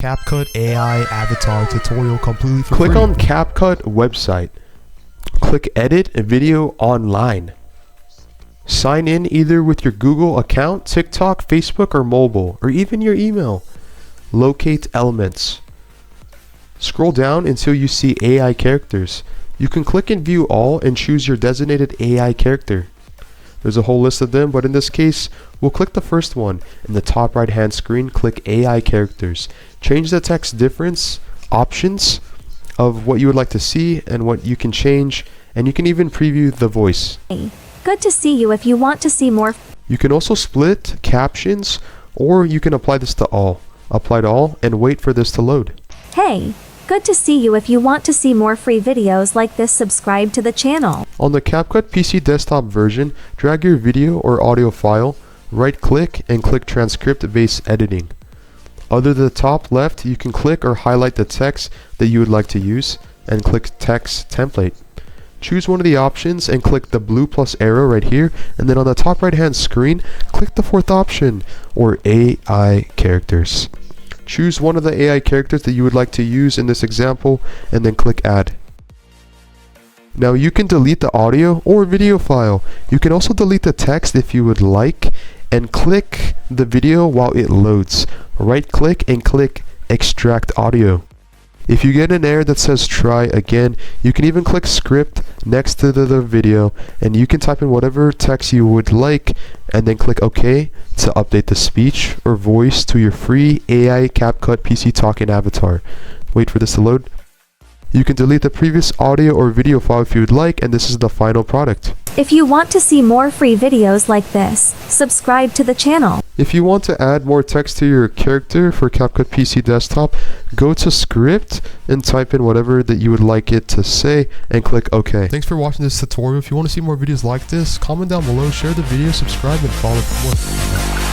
CapCut AI avatar tutorial completely for Click free. on CapCut website. Click Edit Video Online. Sign in either with your Google account, TikTok, Facebook, or mobile, or even your email. Locate elements. Scroll down until you see AI characters. You can click and view all and choose your designated AI character. There's a whole list of them, but in this case, we'll click the first one. In the top right hand screen, click AI characters. Change the text difference options of what you would like to see and what you can change, and you can even preview the voice. Hey, good to see you. If you want to see more, You can also split captions, or you can apply this to all. Apply to all and wait for this to load. hey, good to see you. If you want to see more free videos like this, subscribe to the channel. On the CapCut PC desktop version, drag your video or audio file, right click and click transcript based editing. Under the top left, you can click or highlight the text that you would like to use and click text template. Choose one of the options and click the blue plus arrow right here, and then on the top right hand screen, click the fourth option, or AI characters. Choose one of the AI characters that you would like to use in this example and then click add. Now you can delete the audio or video file. You can also delete the text if you would like, and click the video while it loads. Right click and click extract audio. If you get an error that says try again, you can even click script next to the video, and you can type in whatever text you would like and then click OK to update the speech or voice to your free AI CapCut PC talking avatar. Wait for this to load. You can delete the previous audio or video file if you would like, and this is the final product. If you want to see more free videos like this, subscribe to the channel. If you want to add more text to your character for CapCut PC desktop, go to script and type in whatever that you would like it to say and click OK. Thanks for watching this tutorial. If you want to see more videos like this, comment down below, share the video, subscribe, and follow for more.